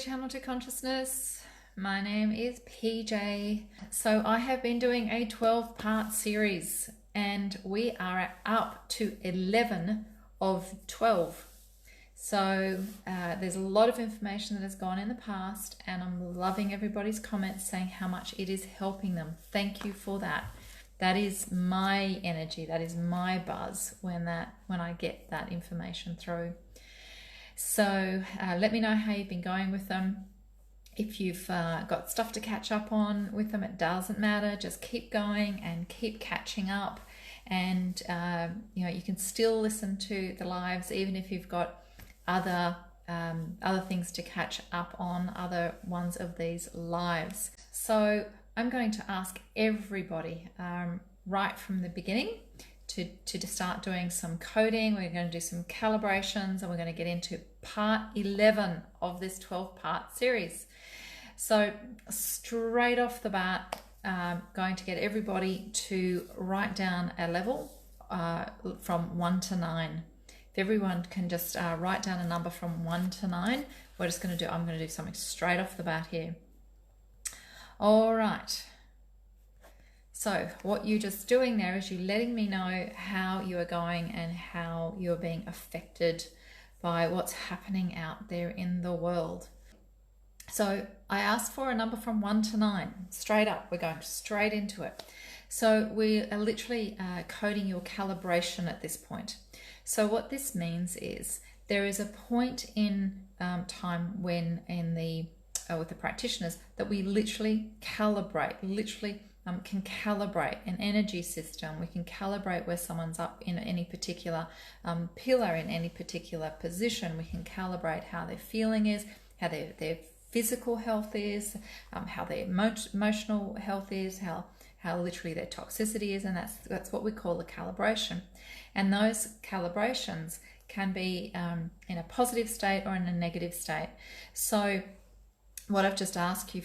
Channel to Consciousness. My name is PJ. So I have been doing a 12-part series and we are up to 11 of 12. So there's a lot of information that has gone in the past and I'm loving everybody's comments saying how much it is helping them. Thank you for that. That is my energy, that is my buzz when I get that information through. So let me know how you've been going with them. If you've got stuff to catch up on with them, it doesn't matter. Just keep going and keep catching up. And you can still listen to the lives even if you've got other things to catch up on, other ones of these lives. So I'm going to ask everybody right from the beginning to start doing some coding. We're going to do some calibrations and we're going to get into part 11 of this 12-part series. So straight off the bat, going to get everybody to write down a level from 1 to 9. If everyone can just write down a number from 1 to 9, I'm going to do something straight off the bat here. All right. So what you're just doing there is you're letting me know how you are going and how you're being affected by what's happening out there in the world. So I asked for a number from 1 to 9, straight up. We're going straight into it. So we are literally coding your calibration at this point. So what this means is there is a point in time when with the practitioners that we literally calibrate, can calibrate an energy system. We can calibrate where someone's up in any particular pillar, in any particular position. We can calibrate how their feeling is, how their physical health is, how their emotional health is, how literally their toxicity is, and that's what we call a calibration. And those calibrations can be in a positive state or in a negative state. So what I've just asked you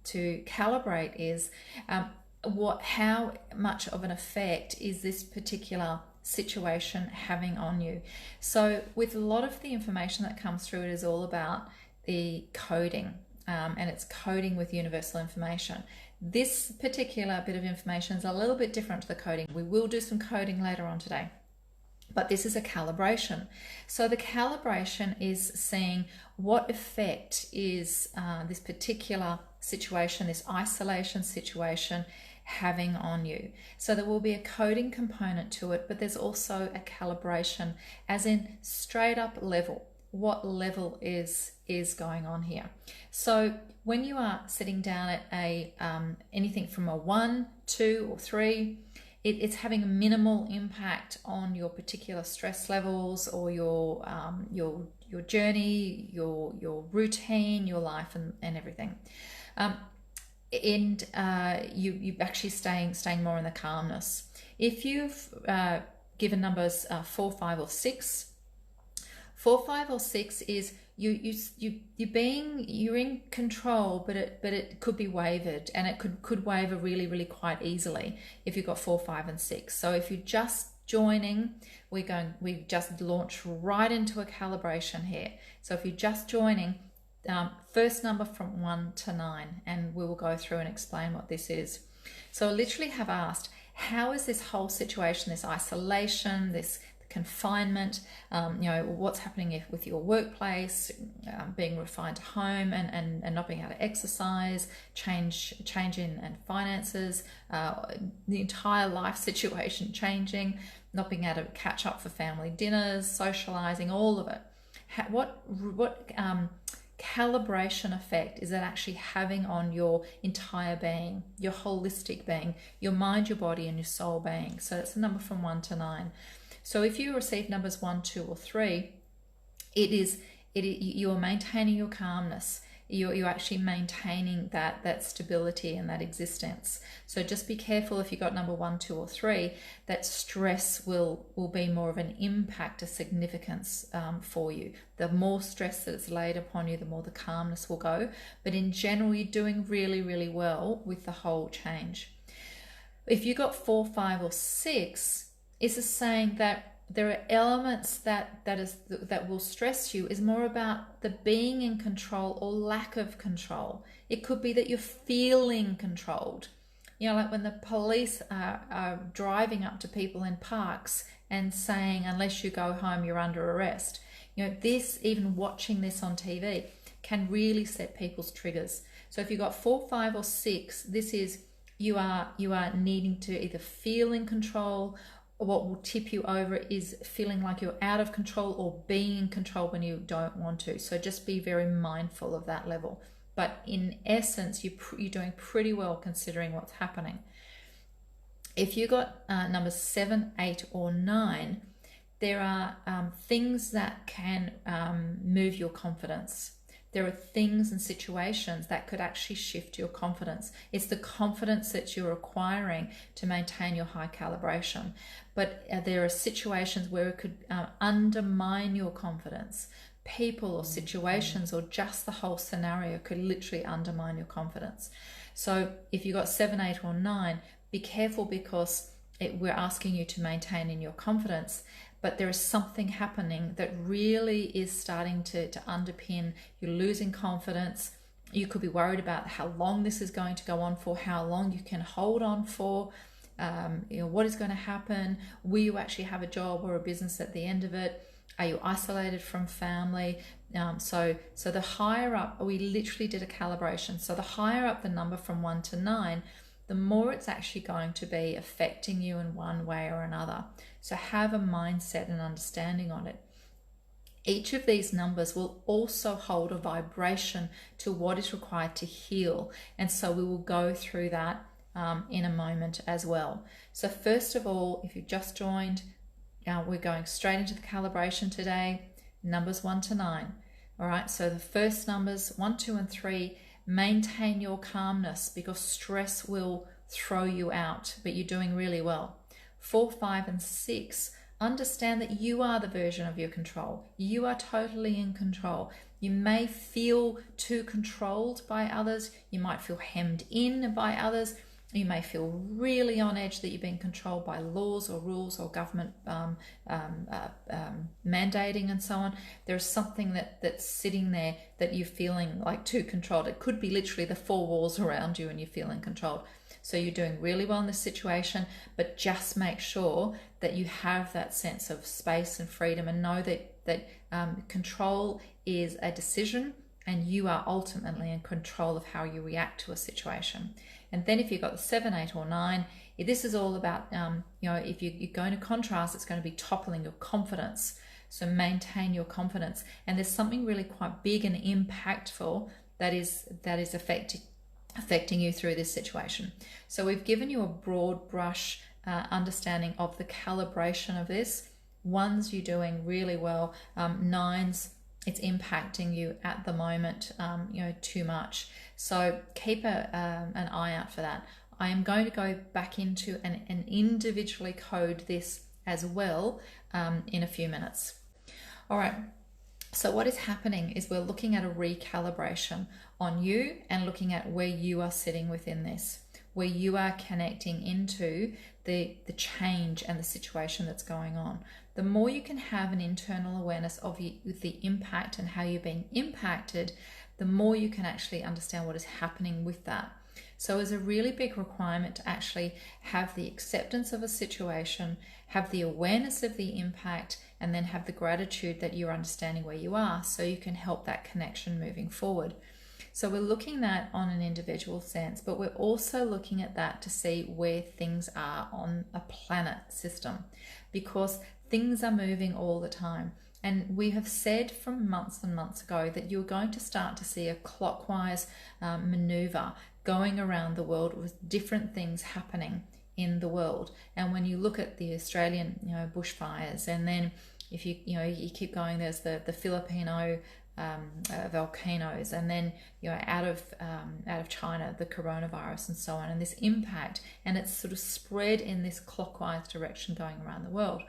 to calibrate is how much of an effect is this particular situation having on you. So with a lot of the information that comes through, it is all about the coding, and it's coding with universal information. This particular bit of information is a little bit different to the coding. We will do some coding later on today, but this is a calibration. So the calibration is seeing what effect is this particular situation, this isolation situation, having on you. So there will be a coding component to it, but there's also a calibration, as in straight up level. What level is going on here? So when you are sitting down at anything from a 1, 2, or 3, it's having a minimal impact on your particular stress levels or your journey, your routine, your life, and everything. You actually staying more in the calmness. If you've given numbers 4, 5, or 6, 4, 5, or 6 is you're in control, but it could be wavered, and it could waver really quite easily if you've got 4, 5, and 6. So if you're just joining, we've just launched right into a calibration here. So if you're just joining, first number from 1 to 9, and we will go through and explain what this is. So I literally have asked, how is this whole situation, this isolation, this confinement, what's happening with your workplace, being refined to home and not being able to exercise, change in finances, the entire life situation changing, not being able to catch up for family dinners, socializing, all of it. What calibration effect is that actually having on your entire being, your holistic being, your mind, your body, and your soul being? So that's a number from 1 to 9. So if you receive numbers 1, 2, or 3, you are maintaining your calmness. You're actually maintaining that stability and that existence. So just be careful if you got number 1, 2, or 3, that stress will be more of an impact, a significance for you. The more stress that is laid upon you, the more the calmness will go. But in general, you're doing really well with the whole change. If you got 4, 5, or 6, it's a saying that there are elements that will stress you is more about the being in control or lack of control. It could be that you're feeling controlled. You know, like when the police are driving up to people in parks and saying, unless you go home, you're under arrest. You know, this, even watching this on TV, can really set people's triggers. So if you've got 4, 5, or 6, this is you are needing to either feel in control, or what will tip you over is feeling like you're out of control or being in control when you don't want to. So just be very mindful of that level. But in essence, you're doing pretty well considering what's happening. If you got numbers 7, 8, or 9, there are things that can move your confidence. There are things and situations that could actually shift your confidence. It's the confidence that you're acquiring to maintain your high calibration. But there are situations where it could undermine your confidence. People or situations or just the whole scenario could literally undermine your confidence. So if you've got 7, 8, or 9, be careful, because we're asking you to maintain in your confidence, but there is something happening that really is starting to underpin. You're losing confidence. You could be worried about how long this is going to go on for, how long you can hold on for, what is going to happen. Will you actually have a job or a business at the end of it? Are you isolated from family? So the higher up, we literally did a calibration. So the higher up the number from 1 to 9, the more it's actually going to be affecting you in one way or another. So have a mindset and understanding on it. Each of these numbers will also hold a vibration to what is required to heal. And so we will go through that in a moment as well. So first of all, if you've just joined, we're going straight into the calibration today, numbers 1 to 9. All right, so the first numbers 1, 2, and 3, maintain your calmness, because stress will throw you out, but you're doing really well. 4, 5, and 6, understand that you are the version of your control. You are totally in control. You may feel too controlled by others. You might feel hemmed in by others. You may feel really on edge that you're being controlled by laws or rules or government mandating and so on. There's something that's sitting there that you're feeling like too controlled. It could be literally the 4 walls around you and you're feeling controlled. So you're doing really well in this situation, but just make sure that you have that sense of space and freedom, and know that control is a decision, and you are ultimately in control of how you react to a situation. And then if you've got the 7, 8, or 9, this is all about, if you're going to contrast, it's going to be toppling your confidence. So maintain your confidence. And there's something really quite big and impactful that is affecting you through this situation. So we've given you a broad brush understanding of the calibration of this. 1s, you're doing really well. 9s, it's impacting you at the moment, too much. So keep an eye out for that. I am going to go back into and individually code this as well in a few minutes. All right. So what is happening is we're looking at a recalibration on you and looking at where you are sitting within this, where you are connecting into the change and the situation that's going on. The more you can have an internal awareness of the impact and how you're being impacted, the more you can actually understand what is happening with that. So it's a really big requirement to actually have the acceptance of a situation, have the awareness of the impact, and then have the gratitude that you're understanding where you are, so you can help that connection moving forward. So we're looking at on an individual sense, but we're also looking at that to see where things are on a planet system, because things are moving all the time. And we have said from months and months ago that you're going to start to see a clockwise maneuver going around the world with different things happening in the world. And when you look at the Australian, bushfires, and then if you keep going, there's the Filipino volcanoes, and then out of China, the coronavirus and so on, and this impact, and it's sort of spread in this clockwise direction going around the world.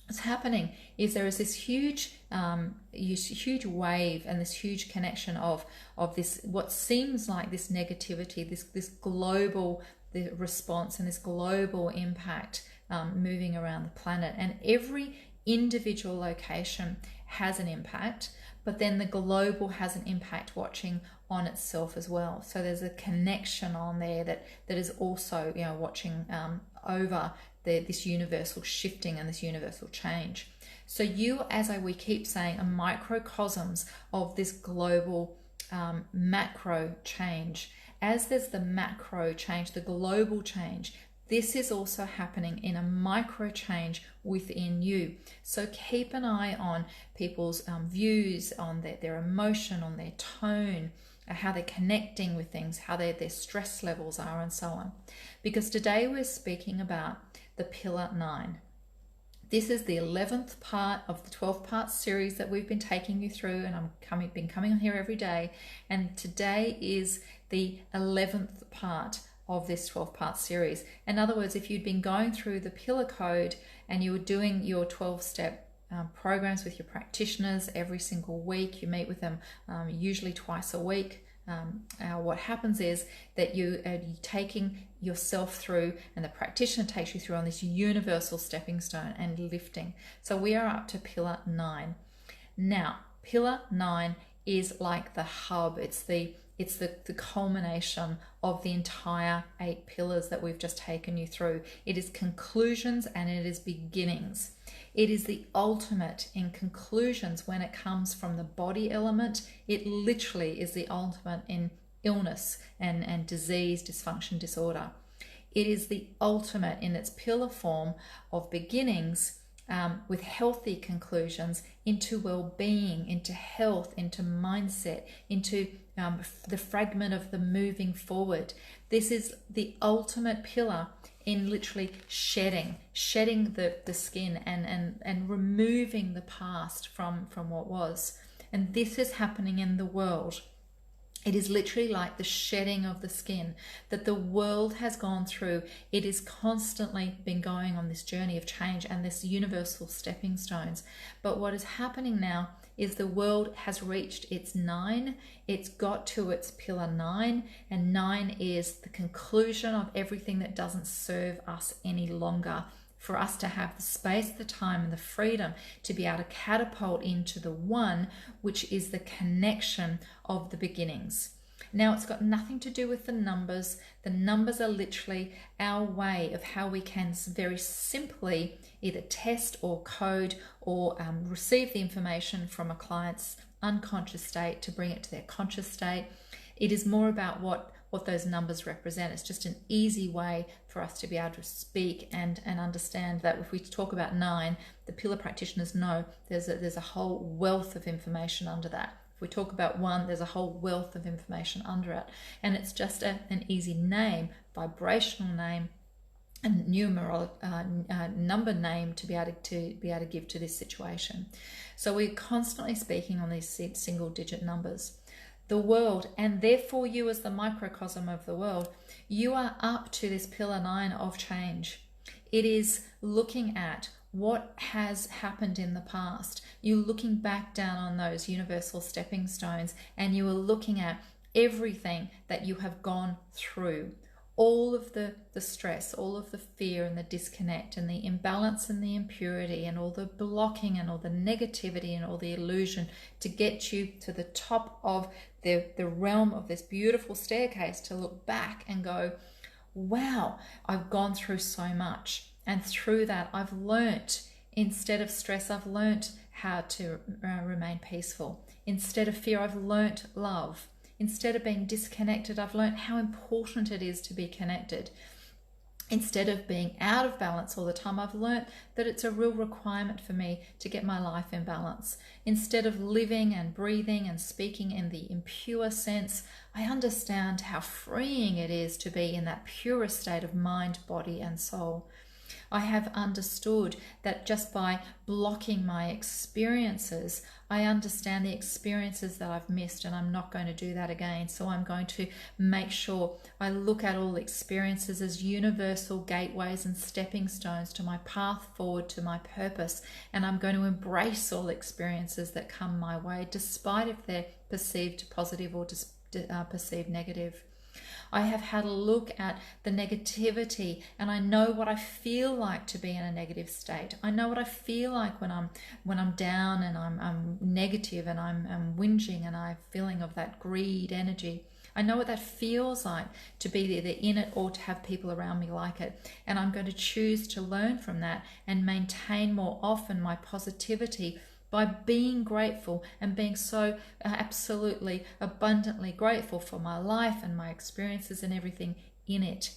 What's happening is there is this huge wave and this huge connection of this, what seems like this negativity, this global response and this global impact moving around the planet. And every individual location has an impact, but then the global has an impact watching on itself as well. So there's a connection on there that is also, watching over this universal shifting and this universal change. So you, we keep saying, are microcosms of this global macro change. As there's the macro change, the global change, this is also happening in a micro change within you. So keep an eye on people's views, on their emotion, on their tone, how they're connecting with things, how their stress levels are, and so on. Because today we're speaking about the Pillar 9. This is the 11th part of the 12-part series that we've been taking you through, and I've been coming on here every day. And today is the 11th part of this 12-part series. In other words, if you'd been going through the Pillar Code and you were doing your 12-step programs with your practitioners every single week, you meet with them usually twice a week. What happens is that you are taking yourself through, and the practitioner takes you through on this universal stepping stone and lifting. So we are up to Pillar 9. Now, Pillar 9 is like the hub. It's the culmination of the entire 8 pillars that we've just taken you through. It is conclusions and it is beginnings. It is the ultimate in conclusions when it comes from the body element. It literally is the ultimate in illness and disease, dysfunction, disorder. It is the ultimate in its pillar form of beginnings with healthy conclusions into well-being, into health, into mindset, into the fragment of the moving forward. This is the ultimate pillar in literally shedding the skin and removing the past from what was. And this is happening in the world. It is literally like the shedding of the skin that the world has gone through. It has constantly been going on this journey of change and this universal stepping stones. But what is happening now is the world has reached its 9. It's got to its Pillar 9, and 9 is the conclusion of everything that doesn't serve us any longer. For us to have the space, the time, and the freedom to be able to catapult into the 1, which is the connection of the beginnings. Now, it's got nothing to do with the numbers. The numbers are literally our way of how we can very simply either test or code or receive the information from a client's unconscious state to bring it to their conscious state. It is more about what those numbers represent. It's just an easy way for us to be able to speak and understand that if we talk about 9, the pillar practitioners know there's a whole wealth of information under that. If we talk about 1, there's a whole wealth of information under it. And it's just an easy name, vibrational name, and number name to be able to give to this situation. So we're constantly speaking on these single digit numbers. The world, and therefore you as the microcosm of the world, you are up to this Pillar 9 of change. It is looking at what has happened in the past. You're looking back down on those universal stepping stones, and you are looking at everything that you have gone through. All of the stress, all of the fear and the disconnect and the imbalance and the impurity and all the blocking and all the negativity and all the illusion to get you to the top of the realm of this beautiful staircase, to look back and go, wow, I've gone through so much. And through that, I've learnt, instead of stress, I've learnt how to remain peaceful. Instead of fear, I've learnt love. Instead of being disconnected, I've learned how important it is to be connected. Instead of being out of balance all the time, I've learned that it's a real requirement for me to get my life in balance. Instead of living and breathing and speaking in the impure sense, I understand how freeing it is to be in that purest state of mind, body, and soul. I have understood that just by blocking my experiences, I understand the experiences that I've missed, and I'm not going to do that again. So I'm going to make sure I look at all experiences as universal gateways and stepping stones to my path forward to my purpose. And I'm going to embrace all experiences that come my way, despite if they're perceived positive or perceived negative. I have had a look at the negativity, and I know what I feel like to be in a negative state. I know what I feel like when I'm down and I'm negative and I'm whinging and I'm feeling of that greed energy. I know what that feels like to be either in it or to have people around me like it. And I'm going to choose to learn from that and maintain more often my positivity by being grateful and being so absolutely abundantly grateful for my life and my experiences and everything in it.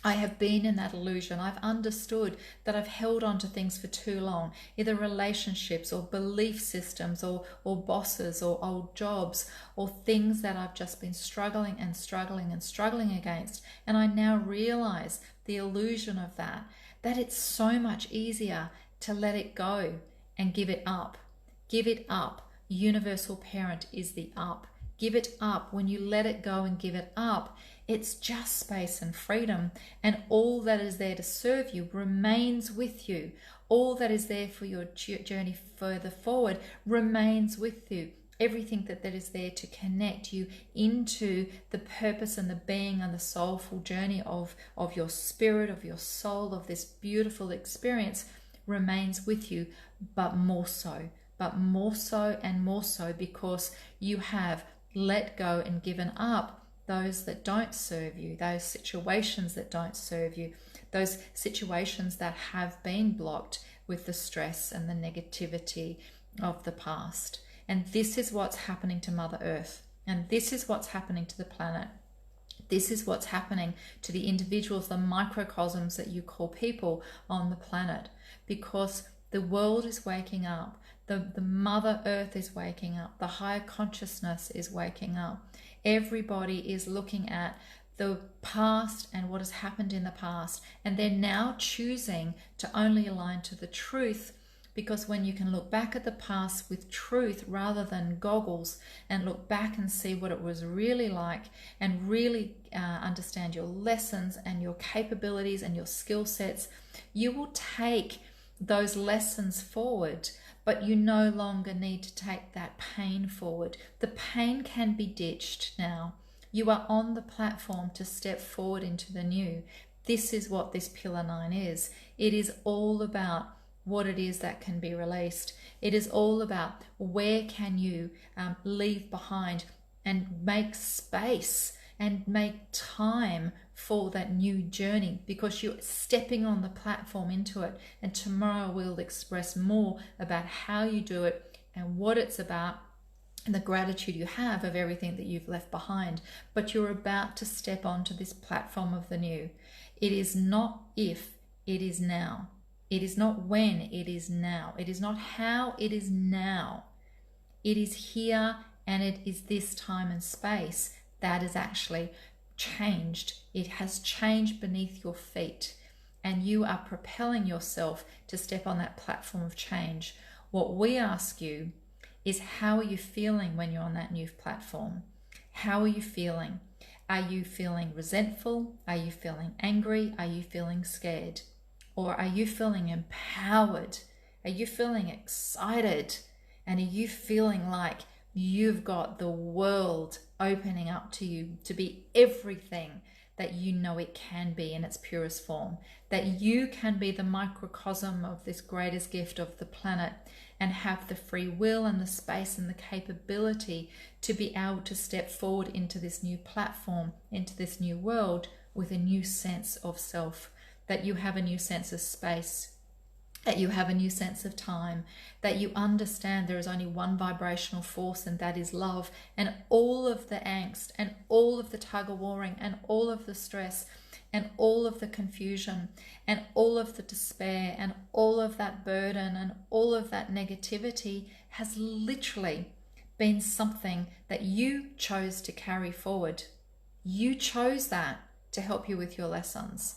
I have been in that illusion. I've understood that I've held on to things for too long, either relationships or belief systems or bosses or old jobs or things that I've just been struggling against. And I now realize the illusion of that it's so much easier to let it go and give it up. Give it up. Universal parent is the up. Give it up. When you let it go and give it up, it's just space and freedom, and all that is there to serve you remains with you. All that is there for your journey further forward remains with you. Everything that is there to connect you into the purpose and the being and the soulful journey of your spirit, of your soul, of this beautiful experience remains with you, but more so and more so because you have let go and given up those that don't serve you, those situations that don't serve you, those situations that have been blocked with the stress and the negativity of the past. And this is what's happening to Mother Earth. And this is what's happening to the planet. This is what's happening to the individuals, the microcosms that you call people on the planet, because the world is waking up. The Mother Earth is waking up. The higher consciousness is waking up. Everybody is looking at the past and what has happened in the past, and they're now choosing to only align to the truth, because when you can look back at the past with truth rather than goggles and look back and see what it was really like and really understand your lessons and your capabilities and your skill sets, you will take those lessons forward, but you no longer need to take that pain forward. The pain can be ditched now. You are on the platform to step forward into the new. This is what this Pillar 9 is. It is all about what it is that can be released. It is all about where can you leave behind and make space and make time for that new journey, because you're stepping on the platform into it. And tomorrow we'll express more about how you do it and what it's about and the gratitude you have of everything that you've left behind. But you're about to step onto this platform of the new. It is not if, it is now. It is not when, it is now. It is not how, it is now. It is here, and it is this time and space that is actually changed. It has changed beneath your feet, and you are propelling yourself to step on that platform of change. What we ask you is, how are you feeling when you're on that new platform? How are you feeling? Are you feeling resentful? Are you feeling angry? Are you feeling scared? Or are you feeling empowered? Are you feeling excited? And are you feeling like you've got the world opening up to you to be everything that you know it can be in its purest form? That you can be the microcosm of this greatest gift of the planet and have the free will and the space and the capability to be able to step forward into this new platform, into this new world with a new sense of self. That you have a new sense of space, that you have a new sense of time, that you understand there is only one vibrational force, and that is love. And all of the angst and all of the tug-of-warring and all of the stress and all of the confusion and all of the despair and all of that burden and all of that negativity has literally been something that you chose to carry forward. You chose that to help you with your lessons.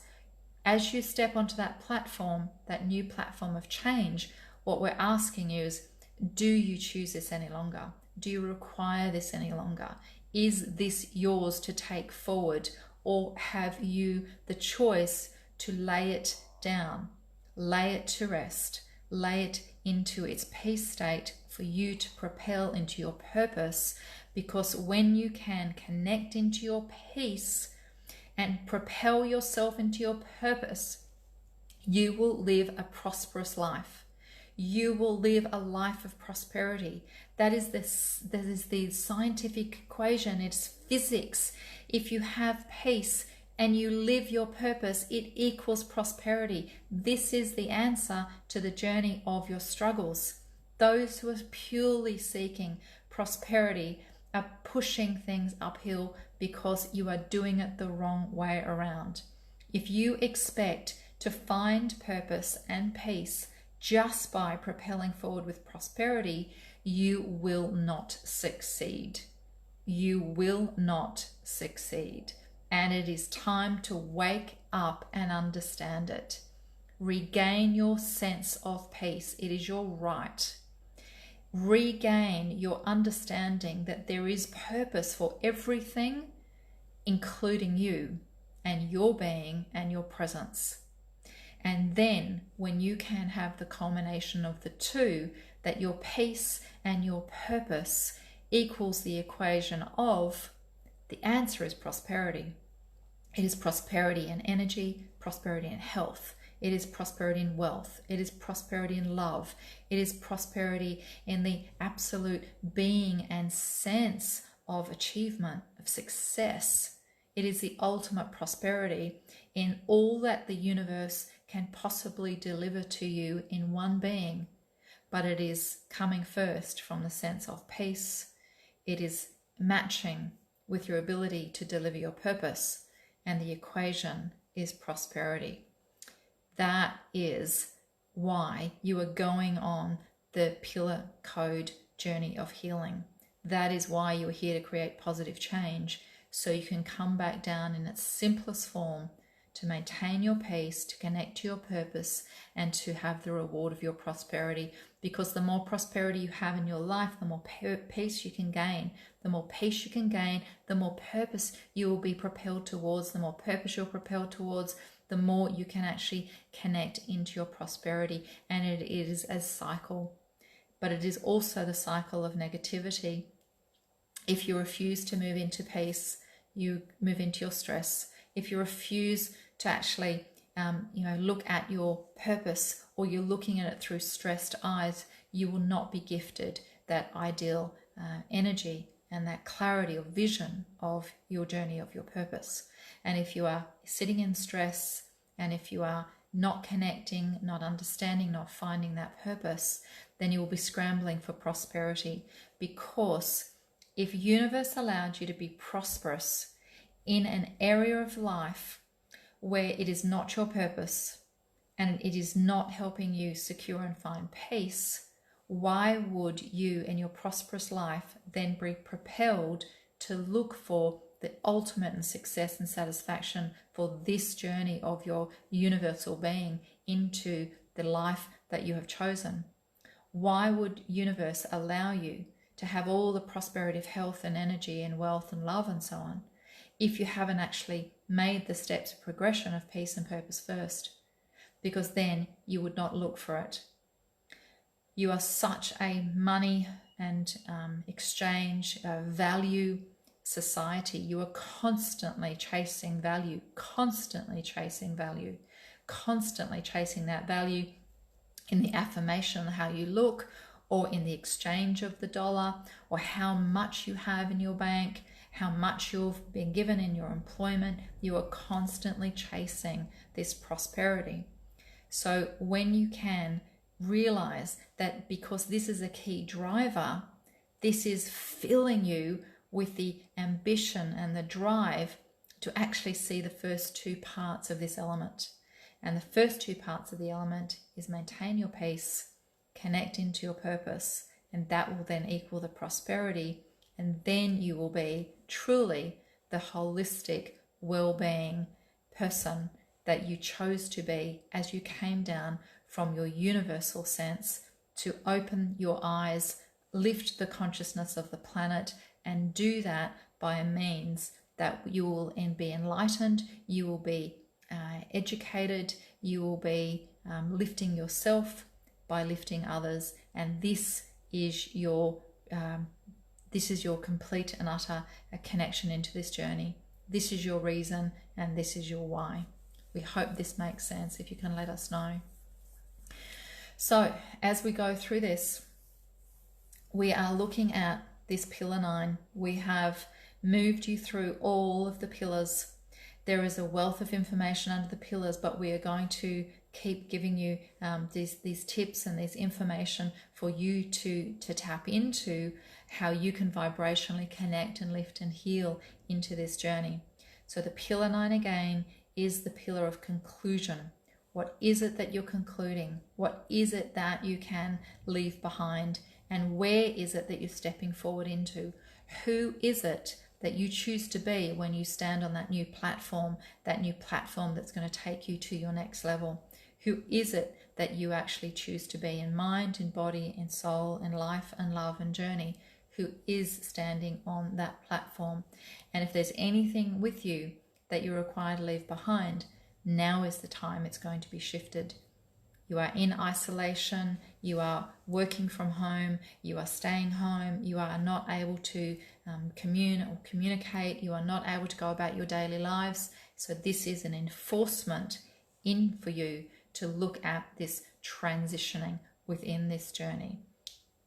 As you step onto that platform, that new platform of change, what we're asking you is, do you choose this any longer? Do you require this any longer? Is this yours to take forward, or have you the choice to lay it down, lay it to rest, lay it into its peace state for you to propel into your purpose, because when you can connect into your peace and propel yourself into your purpose, you will live a prosperous life. You will live a life of prosperity. That is the scientific equation. It's physics. If you have peace and you live your purpose, it equals prosperity. This is the answer to the journey of your struggles. Those who are purely seeking prosperity are pushing things uphill because you are doing it the wrong way around. If you expect to find purpose and peace just by propelling forward with prosperity, you will not succeed. You will not succeed. And it is time to wake up and understand it. Regain your sense of peace. It is your right. Regain your understanding that there is purpose for everything, including you and your being and your presence. And then when you can have the culmination of the two, that your peace and your purpose equals the equation of, the answer is prosperity. It is prosperity in energy, prosperity in health. It is prosperity in wealth. It is prosperity in love. It is prosperity in the absolute being and sense of achievement, of success. It is the ultimate prosperity in all that the universe can possibly deliver to you in one being. But it is coming first from the sense of peace. It is matching with your ability to deliver your purpose. And the equation is prosperity. That is why you are going on the Pillar Code journey of healing. That is why you are here to create positive change, so you can come back down in its simplest form to maintain your peace, to connect to your purpose, and to have the reward of your prosperity. Because the more prosperity you have in your life, the more peace you can gain. The more peace you can gain, the more purpose you will be propelled towards. The more purpose you're propelled towards, the more you can actually connect into your prosperity. And it is a cycle. But it is also the cycle of negativity. If you refuse to move into peace, you move into your stress. If you refuse to actually look at your purpose, or you're looking at it through stressed eyes, you will not be gifted that ideal energy and that clarity of vision of your journey of your purpose. And if you are sitting in stress, and if you are not connecting, not understanding, not finding that purpose, then you will be scrambling for prosperity. Because if universe allowed you to be prosperous in an area of life where it is not your purpose and it is not helping you secure and find peace, why would you in your prosperous life then be propelled to look for the ultimate in success and satisfaction for this journey of your universal being into the life that you have chosen? Why would universe allow you to have all the prosperity of health and energy and wealth and love and so on, if you haven't actually made the steps of progression of peace and purpose first? Because then you would not look for it. You are such a money and exchange value society. You are constantly chasing value, constantly chasing value, constantly chasing that value in the affirmation of how you look, or in the exchange of the dollar, or how much you have in your bank, how much you've been given in your employment. You are constantly chasing this prosperity. So when you can realize that, because this is a key driver, this is filling you with the ambition and the drive to actually see the first two parts of this element. And the first two parts of the element is maintain your peace, connect into your purpose, and that will then equal the prosperity. And then you will be truly the holistic well-being person that you chose to be as you came down from your universal sense to open your eyes, lift the consciousness of the planet, and do that by a means that you will be enlightened, you will be educated, you will be lifting yourself by lifting others. And this is your This is your complete and utter connection into this journey. This is your reason and this is your why. We hope this makes sense. If you can let us know. So as we go through this, we are looking at this pillar 9. We have moved you through all of the pillars. There is a wealth of information under the pillars, but we are going to keep giving you these tips and this information for you to tap into how you can vibrationally connect and lift and heal into this journey. So the pillar 9 again is the pillar of conclusion. What is it that you're concluding? What is it that you can leave behind? And where is it that you're stepping forward into? Who is it that you choose to be when you stand on that new platform that's going to take you to your next level? Who is it that you actually choose to be in mind, in body, in soul, in life and love and journey? Who is standing on that platform? And if there's anything with you that you're required to leave behind, now is the time it's going to be shifted. You are in isolation, you are working from home, you are staying home, you are not able to commune or communicate, you are not able to go about your daily lives. So this is an enforcement in for you to look at this transitioning within this journey.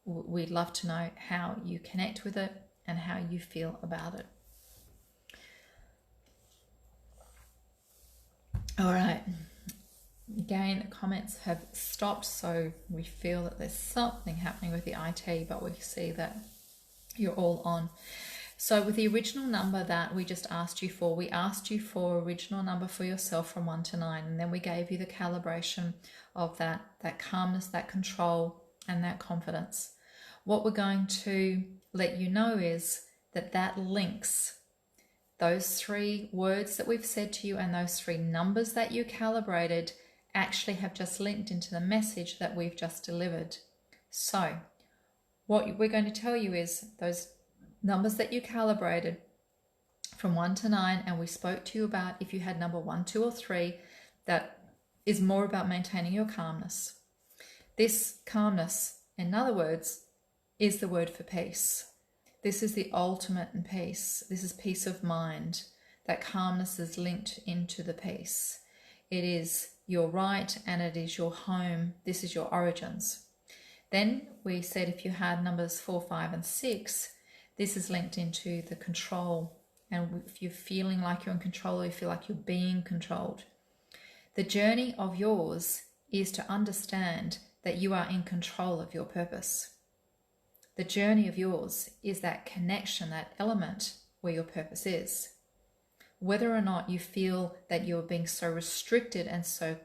We'd love to know how you connect with it and how you feel about it. All right. Again, comments have stopped, so we feel that there's something happening with the IT, but we see that you're all on. So with the original number that we just asked you for, we asked you for original number for yourself from 1 to 9, and then we gave you the calibration of that calmness, that control, and that confidence. What we're going to let you know is that links those 3 words that we've said to you and those 3 numbers that you calibrated actually have just linked into the message that we've just delivered. So what we're going to tell you is those numbers that you calibrated from 1 to 9, and we spoke to you about if you had number 1, 2 or 3, that is more about maintaining your calmness. This calmness, in other words, is the word for peace. This is the ultimate in peace. This is peace of mind. That calmness is linked into the peace. It is your right and it is your home. This is your origins. Then we said if you had numbers 4, 5 and 6, this is linked into the control. And if you're feeling like you're in control or you feel like you're being controlled. The journey of yours is to understand that you are in control of your purpose. The journey of yours is that connection, that element where your purpose is. Whether or not you feel that you're being so restricted and so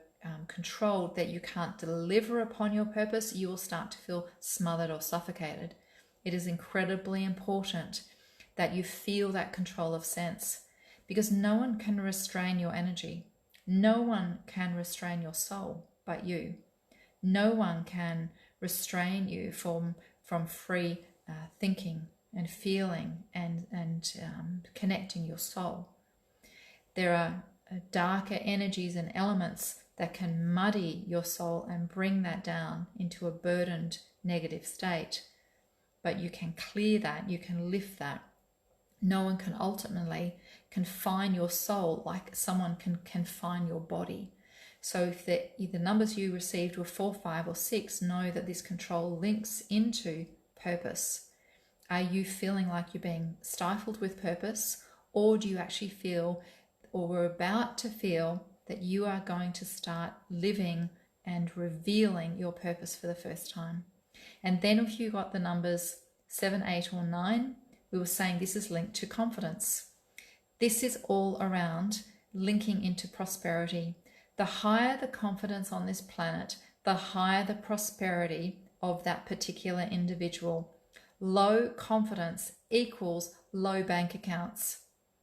controlled that you can't deliver upon your purpose, you will start to feel smothered or suffocated. It is incredibly important that you feel that control of sense, because no one can restrain your energy. No one can restrain your soul but you. No one can restrain you from free thinking and feeling and connecting your soul. There are darker energies and elements that can muddy your soul and bring that down into a burdened negative state. But you can clear that, you can lift that. No one can ultimately confine your soul like someone can confine your body. So if the numbers you received were 4, 5 or 6, know that this control links into purpose. Are you feeling like you're being stifled with purpose, or do you actually feel, or we're about to feel, that you are going to start living and revealing your purpose for the first time? And then if you got the numbers 7, 8 or 9, we were saying this is linked to confidence. This is all around linking into prosperity. The higher the confidence on this planet, the higher the prosperity of that particular individual. Low confidence equals low bank accounts.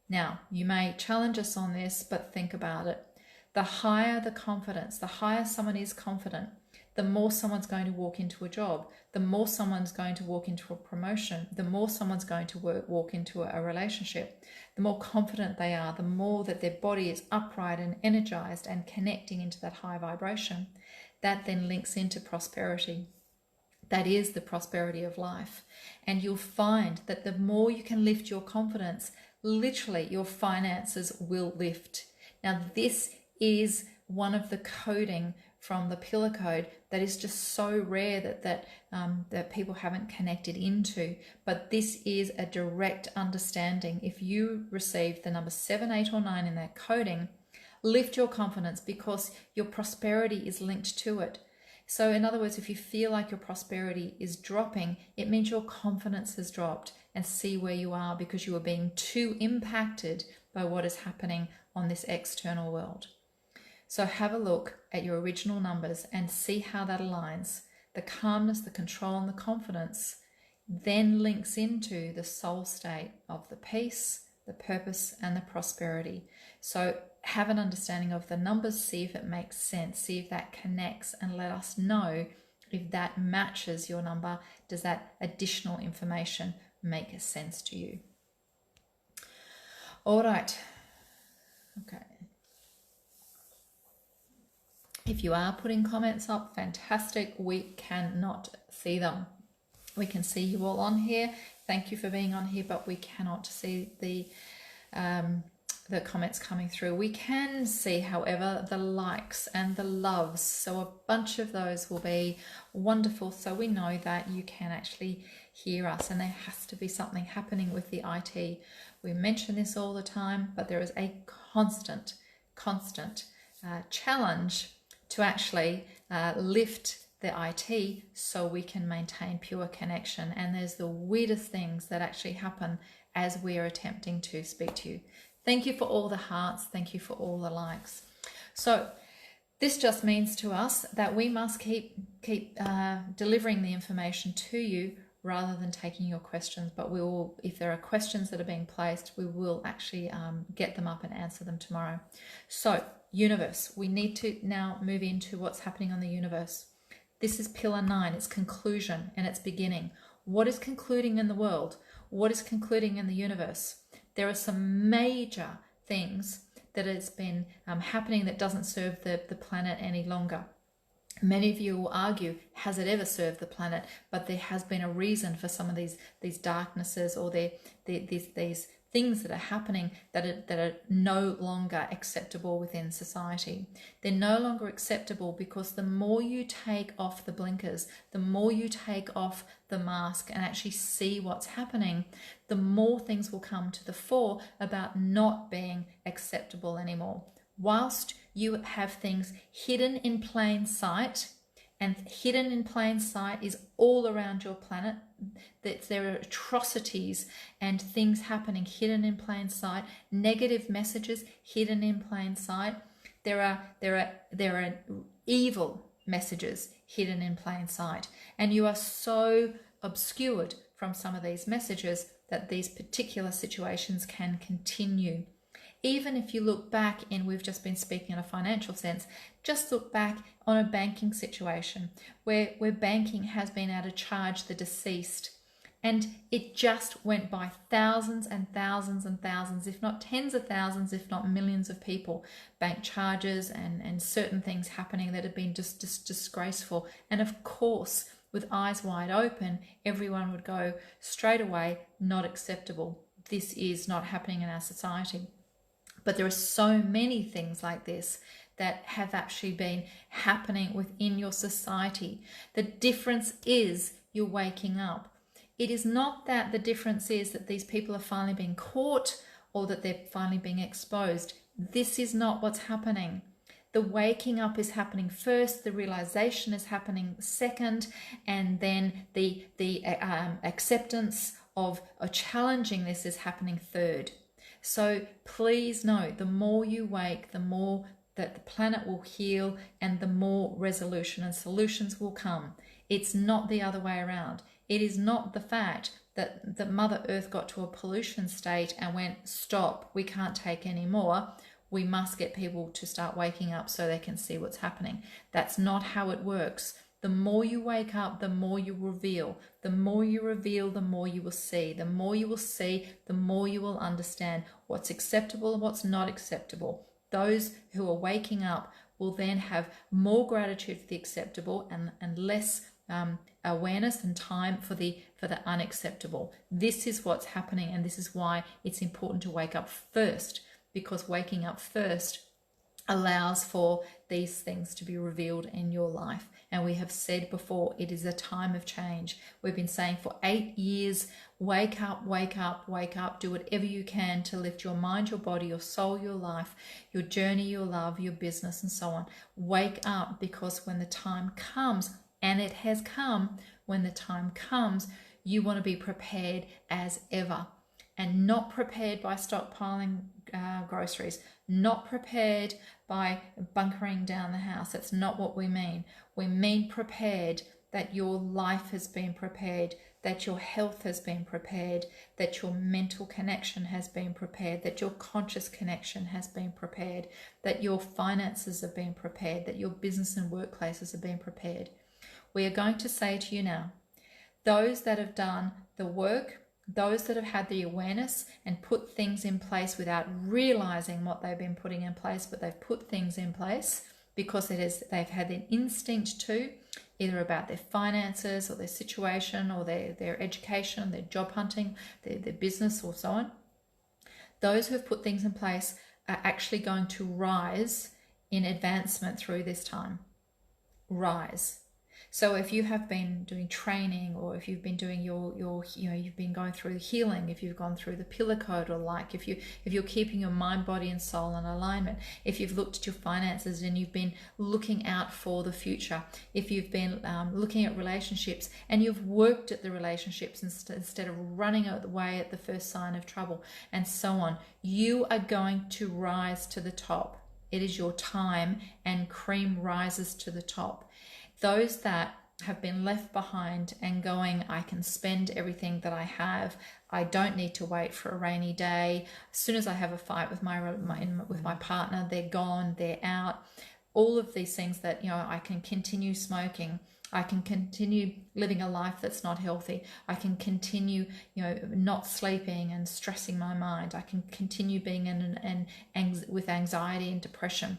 Now, you may challenge us on this, but think about it. The higher the confidence, the higher someone is confident, the more someone's going to walk into a job, the more someone's going to walk into a promotion, the more someone's going to walk into a relationship. The more confident they are, the more that their body is upright and energized and connecting into that high vibration. That then links into prosperity. That is the prosperity of life. And you'll find that the more you can lift your confidence, literally your finances will lift. Now, this is one of the coding from the pillar code that is just so rare that people haven't connected into. But this is a direct understanding. If you receive the number 7, 8, or 9 in that coding, lift your confidence because your prosperity is linked to it. So in other words, if you feel like your prosperity is dropping, it means your confidence has dropped, and see where you are because you are being too impacted by what is happening on this external world. So have a look at your original numbers and see how that aligns. The calmness, the control, and the confidence then links into the soul state of the peace, the purpose, and the prosperity. So have an understanding of the numbers, see if it makes sense, see if that connects, and let us know if that matches your number. Does that additional information make sense to you? All right. Okay. If you are putting comments up, fantastic. We cannot see them. We can see you all on here. Thank you for being on here, but we cannot see the comments coming through. We can see, however, the likes and the loves. So a bunch of those will be wonderful. So we know that you can actually hear us, and there has to be something happening with the IT. We mention this all the time, but there is a constant challenge to actually lift the IT so we can maintain pure connection. And there's the weirdest things that actually happen as we are attempting to speak to you. Thank you for all the hearts. Thank you for all the likes. So this just means to us that we must keep delivering the information to you rather than taking your questions. But we will, if there are questions that are being placed, we will actually get them up and answer them tomorrow. So universe, we need to now move into what's happening on the universe. This is pillar 9. It's conclusion and it's beginning. What is concluding in the world? What is concluding in the universe? There are some major things that has been happening that doesn't serve the planet any longer. Many of you will argue, has it ever served the planet? But there has been a reason for some of these darknesses, or these things that are happening that are no longer acceptable within society. They're no longer acceptable because the more you take off the blinkers, the more you take off the mask and actually see what's happening, the more things will come to the fore about not being acceptable anymore. Whilst you have things hidden in plain sight, and hidden in plain sight is all around your planet, that there are atrocities and things happening hidden in plain sight, negative messages hidden in plain sight. There are evil messages hidden in plain sight, and you are so obscured from some of these messages that these particular situations can continue. Even if you look back, and we've just been speaking in a financial sense, just look back on a banking situation where banking has been able to charge the deceased, and it just went by thousands and thousands and thousands, if not tens of thousands, if not millions of people, bank charges and certain things happening that have been just disgraceful. And of course, with eyes wide open, everyone would go straight away, not acceptable. This is not happening in our society. But there are so many things like this that have actually been happening within your society. The difference is you're waking up. It is not that the difference is that these people are finally being caught or that they're finally being exposed. This is not what's happening. The waking up is happening first, the realization is happening second, and then the acceptance of challenging this is happening third. So please know, the more you wake, the more that the planet will heal and the more resolution and solutions will come. It's not the other way around. It is not the fact that Mother Earth got to a pollution state and went, stop, we can't take any more. We must get people to start waking up so they can see what's happening. That's not how it works. The more you wake up, the more you reveal. The more you reveal, the more you will see. The more you will see, the more you will understand what's acceptable and what's not acceptable. Those who are waking up will then have more gratitude for the acceptable and less awareness and time for the unacceptable. This is what's happening, and this is why it's important to wake up first, because waking up first allows for these things to be revealed in your life. And we have said before, it is a time of change. We've been saying for 8 years, wake up, wake up, wake up. Do whatever you can to lift your mind, your body, your soul, your life, your journey, your love, your business, and so on. Wake up, because when the time comes, and it has come, when the time comes, you want to be prepared as ever. And not prepared by stockpiling groceries, not prepared by bunkering down the house. That's not what we mean. We mean prepared, that your life has been prepared, that your health has been prepared, that your mental connection has been prepared, that your conscious connection has been prepared, that your finances have been prepared, that your business and workplaces have been prepared. We are going to say to you now, those that have done the work, those that have had the awareness and put things in place without realizing what they've been putting in place, but they've put things in place because they've had an instinct to, either about their finances or their situation or their education, their job hunting, their business, or so on. Those who have put things in place are actually going to rise in advancement through this time. Rise. So if you have been doing training, or if you've been doing you've been going through healing, if you've gone through the pillar code, or if you're keeping your mind, body, and soul in alignment, if you've looked at your finances and you've been looking out for the future, if you've been looking at relationships and you've worked at the relationships instead of running away at the first sign of trouble, and so on, you are going to rise to the top. It is your time, and cream rises to the top. Those that have been left behind and going, I can spend everything that I have. I don't need to wait for a rainy day. As soon as I have a fight with my partner, they're gone, they're out. All of these things that, I can continue smoking. I can continue living a life that's not healthy. I can continue, not sleeping and stressing my mind. I can continue being with anxiety and depression.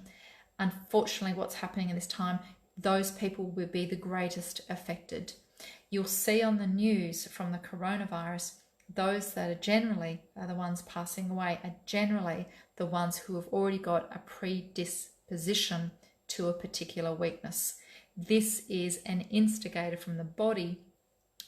Unfortunately, what's happening in this time, those people will be the greatest affected. You'll see on the news from the coronavirus, those that are the ones passing away are generally the ones who have already got a predisposition to a particular weakness. This is an instigator from the body,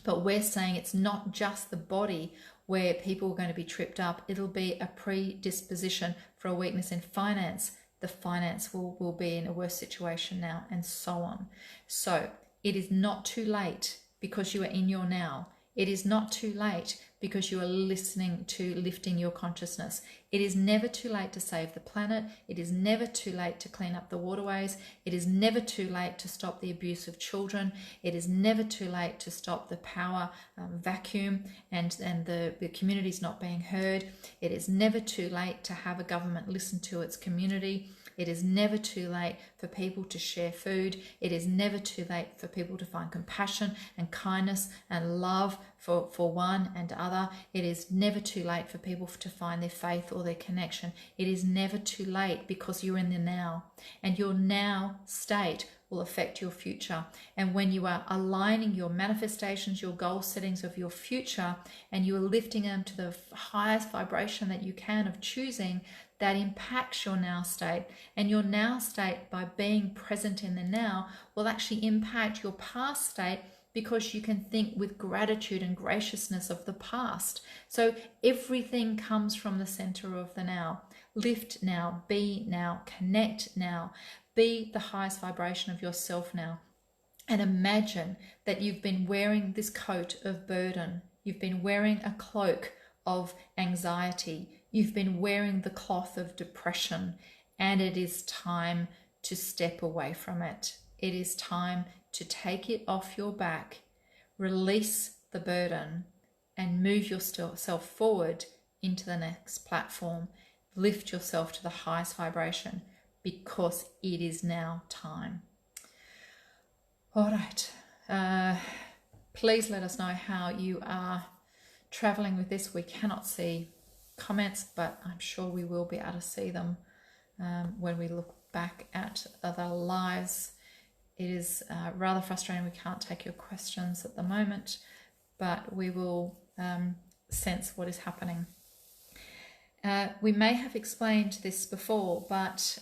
but we're saying it's not just the body where people are going to be tripped up. It'll be a predisposition for a weakness in finance. The finance will be in a worse situation now, and so on. So it is not too late because you are in your now. It is not too late because you are listening to lifting your consciousness. It is never too late to save the planet. It is never too late to clean up the waterways. It is never too late to stop the abuse of children. It is never too late to stop the power vacuum and the communities not being heard. It is never too late to have a government listen to its community. It is never too late for people to share food. It is never too late for people to find compassion and kindness and love for one and other. It is never too late for people to find their faith or their connection. It is never too late because you're in the now, and your now state will affect your future. And when you are aligning your manifestations, your goal settings of your future, and you are lifting them to the highest vibration that you can of choosing, that impacts your now state. And your now state, by being present in the now, will actually impact your past state, because you can think with gratitude and graciousness of the past. So everything comes from the center of the now. Lift now, be now, connect now, be the highest vibration of yourself now. And imagine that you've been wearing this coat of burden. You've been wearing a cloak of anxiety. You've been wearing the cloth of depression, and it is time to step away from it. It is time to take it off your back, release the burden, and move yourself forward into the next platform. Lift yourself to the highest vibration, because it is now time. All right. Please let us know how you are traveling with this. We cannot see comments, but I'm sure we will be able to see them when we look back at other lives. it is rather frustrating. We can't take your questions at the moment, but we will sense what is happening. We may have explained this before, but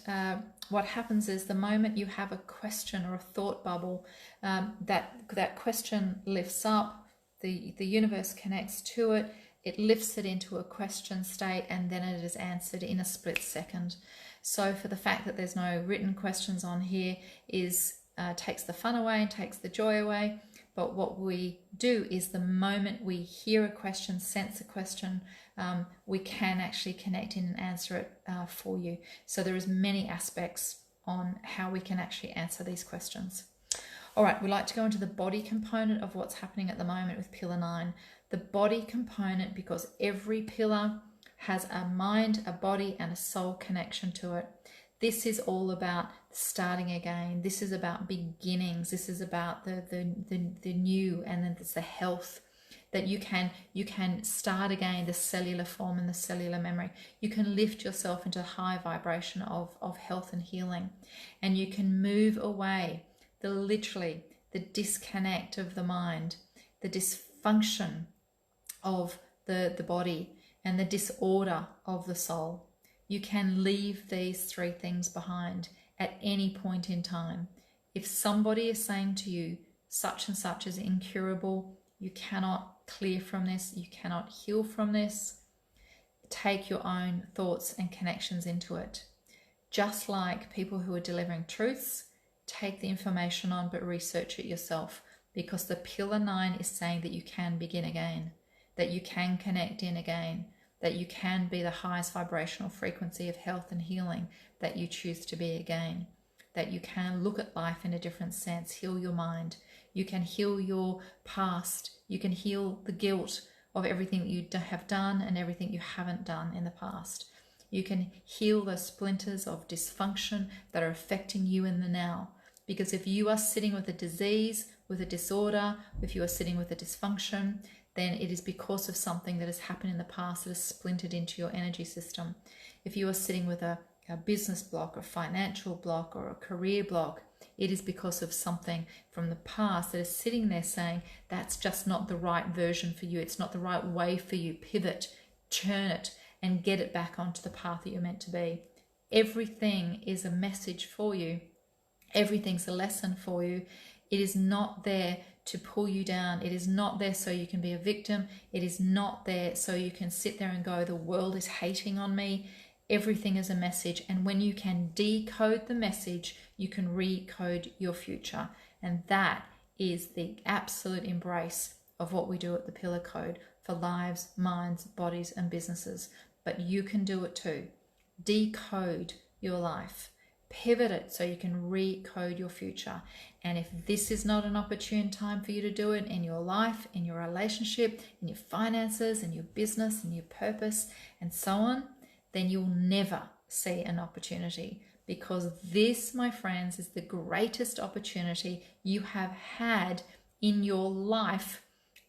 what happens is the moment you have a question or a thought bubble, that question lifts up, the universe connects to it, it lifts it into a question state, and then it is answered in a split second. So for the fact that there's no written questions on here is takes the fun away and takes the joy away. But what we do is the moment we hear a question, sense a question, we can actually connect in and answer it for you. So there is many aspects on how we can actually answer these questions. All right, we'd like to go into the body component of what's happening at the moment with Pillar 9. The body component, because every pillar has a mind, a body, and a soul connection to it. This is all about starting again. This is about beginnings. This is about the new, and then there's the health, that you can start again, the cellular form and the cellular memory. You can lift yourself into high vibration of health and healing, and you can move away the disconnect of the mind, the dysfunction of the body, and the disorder of the soul. You can leave these three things behind at any point in time. If somebody is saying to you, such and such is incurable, you cannot clear from this, you cannot heal from this, take your own thoughts and connections into it. Just like people who are delivering truths, take the information on, but research it yourself, because the Pillar 9 is saying that you can begin again, that you can connect in again, that you can be the highest vibrational frequency of health and healing that you choose to be again, that you can look at life in a different sense, heal your mind, you can heal your past, you can heal the guilt of everything that you have done and everything you haven't done in the past. You can heal the splinters of dysfunction that are affecting you in the now. Because if you are sitting with a disease, with a disorder, if you are sitting with a dysfunction, then it is because of something that has happened in the past that has splintered into your energy system. If you are sitting with a business block, a financial block, or a career block, it is because of something from the past that is sitting there saying, that's just not the right version for you. It's not the right way for you. Pivot, churn it, and get it back onto the path that you're meant to be. Everything is a message for you. Everything's a lesson for you. It is not there to pull you down. It is not there so you can be a victim. It is not there so you can sit there and go, the world is hating on me. Everything is a message. And when you can decode the message, you can recode your future. And that is the absolute embrace of what we do at the Pillar Code for lives, minds, bodies, and businesses. But you can do it too. Decode your life. Pivot it so you can recode your future. And if this is not an opportune time for you to do it in your life, in your relationship, in your finances, in your business, in your purpose, and so on, then you'll never see an opportunity, because this, my friends, is the greatest opportunity you have had in your life,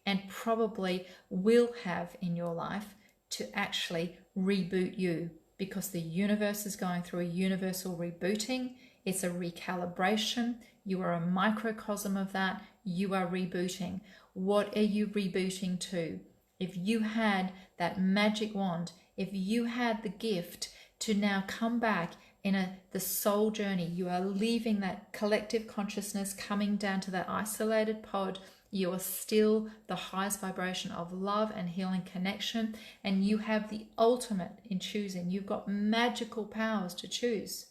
and probably will have in your life, to actually reboot you. Because the universe is going through a universal rebooting. It's a recalibration. You are a microcosm of that. You are rebooting. What are you rebooting to? If you had that magic wand, if you had the gift to now come back in the soul journey, you are leaving that collective consciousness, coming down to that isolated pod. You are still the highest vibration of love and healing connection, and you have the ultimate in choosing. You've got magical powers to choose.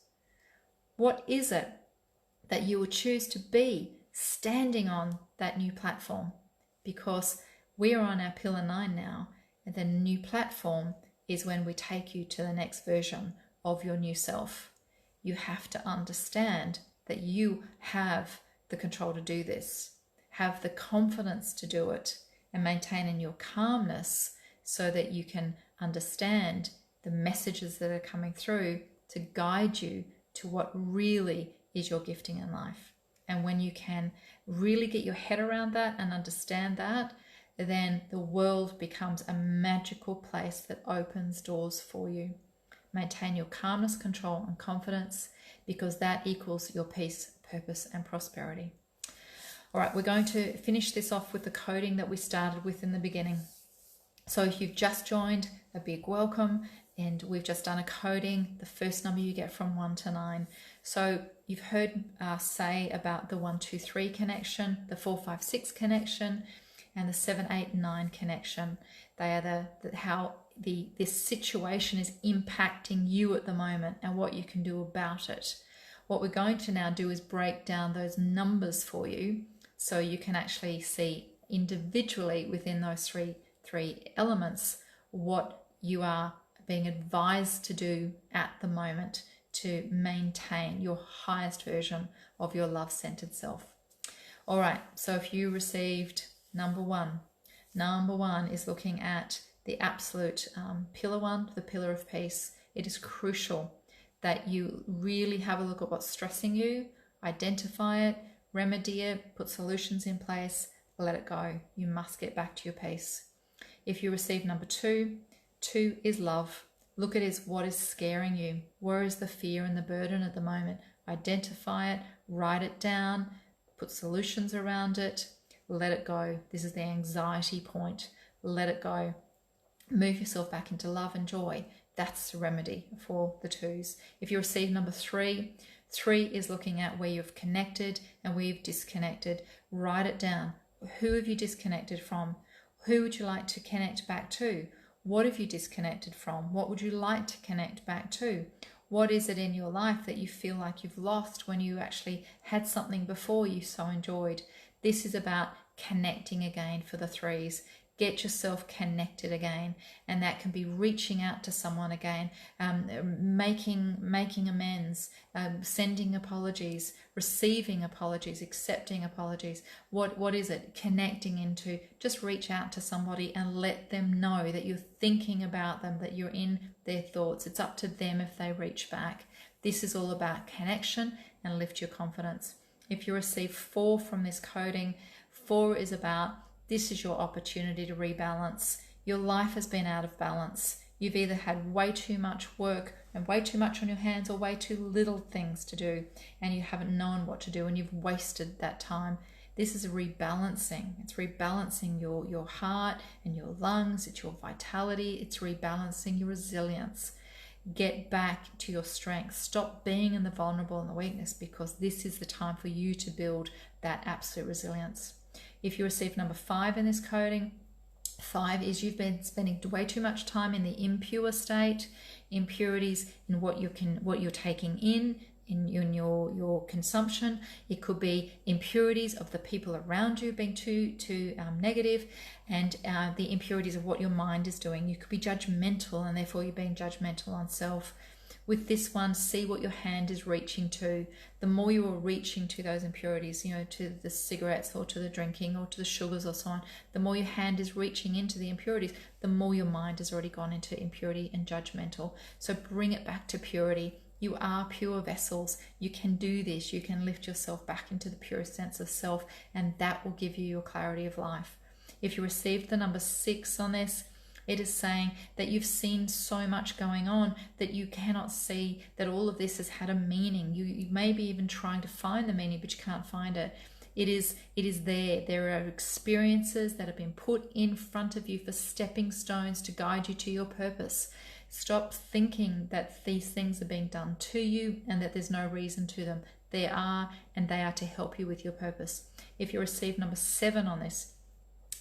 What is it that you will choose to be standing on that new platform? Because we are on our Pillar 9 now, and the new platform is when we take you to the next version of your new self. You have to understand that you have the control to do this. Have the confidence to do it, and maintain in your calmness so that you can understand the messages that are coming through to guide you to what really is your gifting in life. And when you can really get your head around that and understand that, then the world becomes a magical place that opens doors for you. Maintain your calmness, control, and confidence, because that equals your peace, purpose and prosperity. All right, we're going to finish this off with the coding that we started with in the beginning. So if you've just joined, a big welcome, and we've just done a coding. The first number you get from 1 to 9. So you've heard us say about the 1, 2, 3 connection, the 4, 5, 6 connection, and the 7, 8, 9 connection. They are how this situation is impacting you at the moment and what you can do about it. What we're going to now do is break down those numbers for you so you can actually see individually within those three elements what you are being advised to do at the moment to maintain your highest version of your love-centered self. All right, so if you received number one is looking at the absolute pillar 1, the pillar of peace. It is crucial that you really have a look at what's stressing you, identify it, remedy it, put solutions in place, let it go. You must get back to your peace. If you receive number 2 is love. Look at what is scaring you. Where is the fear and the burden at the moment? Identify it, write it down, put solutions around it, let it go. This is the anxiety point. Let it go. Move yourself back into love and joy. That's the remedy for the 2s. If you receive number 3 is looking at where you've connected and where you've disconnected. Write it down. Who have you disconnected from? Who would you like to connect back to? What have you disconnected from? What would you like to connect back to? What is it in your life that you feel like you've lost when you actually had something before you so enjoyed? This is about connecting again for the 3s. Get yourself connected again, and that can be reaching out to someone again, making amends, sending apologies, receiving apologies, accepting apologies. What is it? Connecting into. Just reach out to somebody and let them know that you're thinking about them, that you're in their thoughts. It's up to them if they reach back. This is all about connection and lift your confidence. If you receive 4 from this coding, 4 is about this is your opportunity to rebalance. Your life has been out of balance. You've either had way too much work and way too much on your hands or way too little things to do, and you haven't known what to do and you've wasted that time. This is a rebalancing. It's rebalancing your heart and your lungs. It's your vitality. It's rebalancing your resilience. Get back to your strength. Stop being in the vulnerable and the weakness, because this is the time for you to build that absolute resilience. If you receive number 5 in this coding, 5 is you've been spending way too much time in the impure state, impurities in what you're taking in your consumption. It could be impurities of the people around you being too negative, and the impurities of what your mind is doing. You could be judgmental, and therefore you're being judgmental on self. With this one, see what your hand is reaching to. The more you are reaching to those impurities, to the cigarettes or to the drinking or to the sugars or so on, the more your hand is reaching into the impurities, the more your mind has already gone into impurity and judgmental. So bring it back to purity. You are pure vessels. You can do this. You can lift yourself back into the purest sense of self, and that will give you your clarity of life. If you received the number 6 on this, it is saying that you've seen so much going on that you cannot see that all of this has had a meaning. You may be even trying to find the meaning, but you can't find it. It is there. There are experiences that have been put in front of you for stepping stones to guide you to your purpose. Stop thinking that these things are being done to you and that there's no reason to them. They are, and they are to help you with your purpose. If you receive number 7 on this,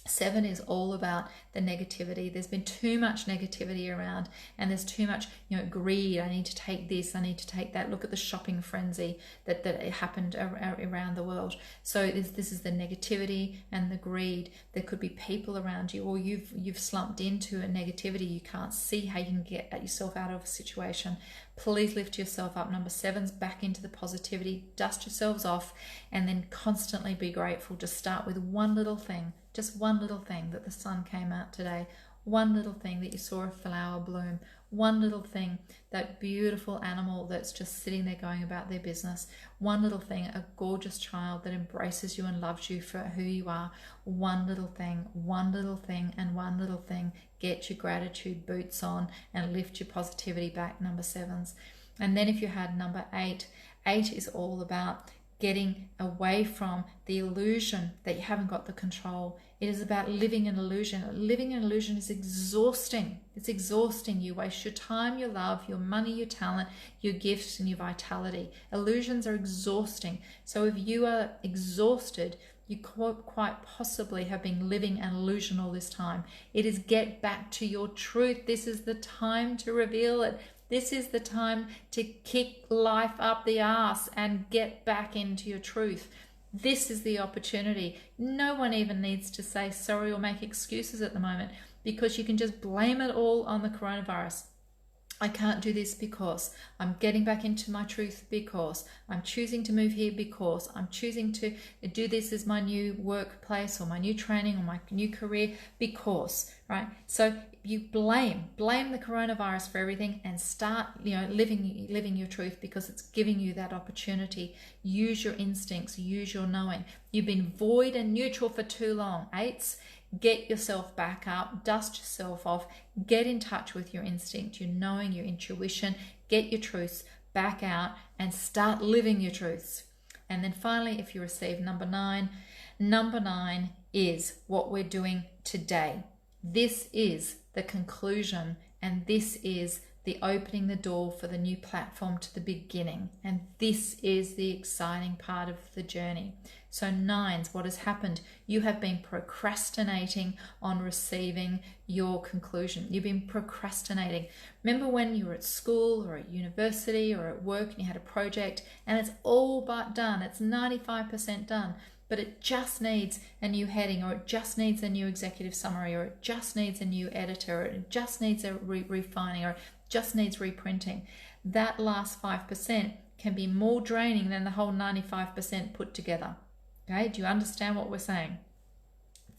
7 is all about the negativity. There's been too much negativity around, and there's too much, greed. I need to take this, I need to take that. Look at the shopping frenzy that happened around the world. So this is the negativity and the greed. There could be people around you, or you've slumped into a negativity. You can't see how you can get yourself out of a situation. Please lift yourself up. Number 7's back into the positivity. Dust yourselves off, and then constantly be grateful. Just start with one little thing. Just one little thing, that the sun came out today. One little thing, that you saw a flower bloom. One little thing, that beautiful animal that's just sitting there going about their business. One little thing, a gorgeous child that embraces you and loves you for who you are. One little thing, one little thing, and one little thing. Get your gratitude boots on and lift your positivity back, number 7's. And then if you had number 8, 8 is all about getting away from the illusion that you haven't got the control. It is about living an illusion. Living an illusion is exhausting. It's exhausting. You waste your time, your love, your money, your talent, your gifts, and your vitality. Illusions are exhausting. So if you are exhausted, you quite possibly have been living an illusion all this time. It is get back to your truth. This is the time to reveal it. This is the time to kick life up the arse and get back into your truth. This is the opportunity. No one even needs to say sorry or make excuses at the moment, because you can just blame it all on the coronavirus. I can't do this because I'm getting back into my truth, because I'm choosing to move here, because I'm choosing to do this as my new workplace or my new training or my new career, because, right? So you blame the coronavirus for everything and start, living your truth, because it's giving you that opportunity. Use your instincts, use your knowing. You've been void and neutral for too long, eights. Get yourself back up, dust yourself off, get in touch with your instinct, your knowing, your intuition, get your truths back out and start living your truths. And then finally, if you receive number nine is what we're doing today. This is the conclusion, and this is the opening the door for the new platform to the beginning. And this is the exciting part of the journey. So nines, what has happened? You have been procrastinating on receiving your conclusion. You've been procrastinating. Remember when you were at school or at university or at work and you had a project and it's all but done. It's 95% done, but it just needs a new heading, or it just needs a new executive summary, or it just needs a new editor, or it just needs a refining, or it just needs reprinting. That last 5% can be more draining than the whole 95% put together. Okay, do you understand what we're saying?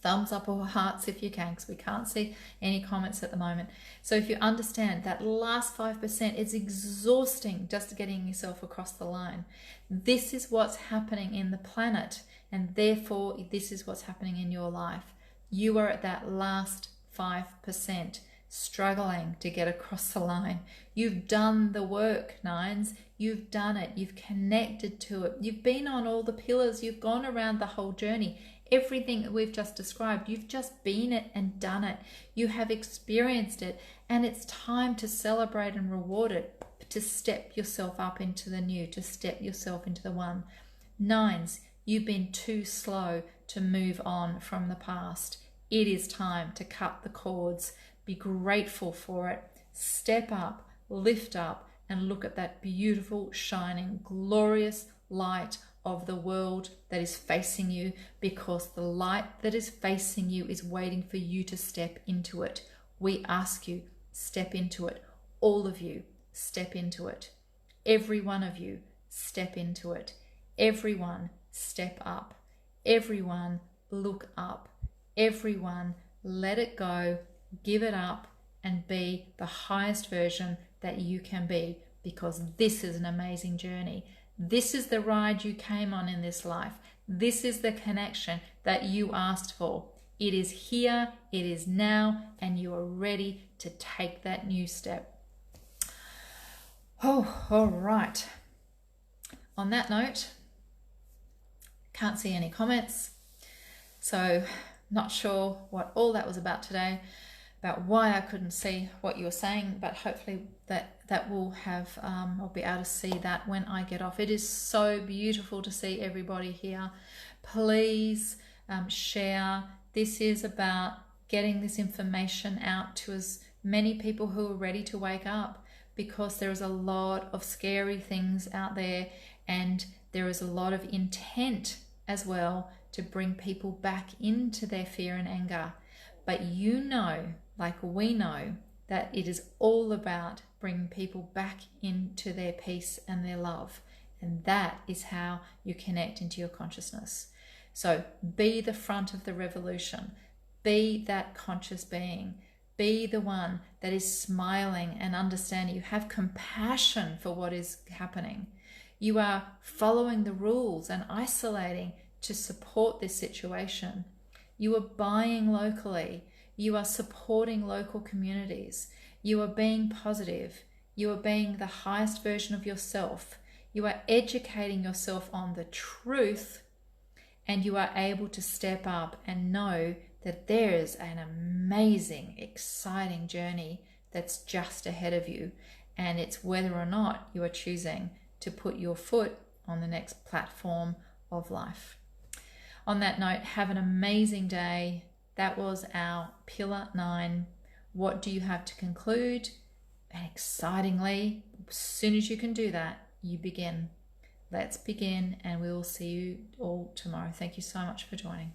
Thumbs up or hearts if you can, because we can't see any comments at the moment. So if you understand that last 5% is exhausting just getting yourself across the line. This is what's happening in the planet, and therefore this is what's happening in your life. You are at that last 5%. Struggling to get across the line. You've done the work, nines. You've done it. You've connected to it. You've been on all the pillars. You've gone around the whole journey. Everything that we've just described, you've just been it and done it. You have experienced it, and it's time to celebrate and reward it, to step yourself up into the new, to step yourself into the one. Nines, you've been too slow to move on from the past. It is time to cut the cords. Be grateful for it. Step up, lift up, and look at that beautiful, shining, glorious light of the world that is facing you, because the light that is facing you is waiting for you to step into it. We ask you, step into it. All of you, step into it. Every one of you, step into it. Everyone, step up. Everyone, look up. Everyone, let it go. Give it up and be the highest version that you can be, because this is an amazing journey. This is the ride you came on in this life. This is the connection that you asked for. It is here, it is now, and you are ready to take that new step. Oh, all right. On that note, can't see any comments. So not sure what all that was about today, about why I couldn't see what you were saying, but hopefully that will have, I'll be able to see that when I get off. It is so beautiful to see everybody here. Please share. This is about getting this information out to as many people who are ready to wake up, because there is a lot of scary things out there, and there is a lot of intent as well to bring people back into their fear and anger. But you know, like we know, that it is all about bringing people back into their peace and their love. And that is how you connect into your consciousness. So be the front of the revolution. Be that conscious being. Be the one that is smiling and understanding. You have compassion for what is happening. You are following the rules and isolating to support this situation. You are buying locally. You are supporting local communities. You are being positive. You are being the highest version of yourself. You are educating yourself on the truth, and you are able to step up and know that there is an amazing, exciting journey that's just ahead of you. And it's whether or not you are choosing to put your foot on the next platform of life. On that note, have an amazing day. That was our Pillar 9. What do you have to conclude? And excitingly, as soon as you can do that, you begin. Let's begin, and we will see you all tomorrow. Thank you so much for joining.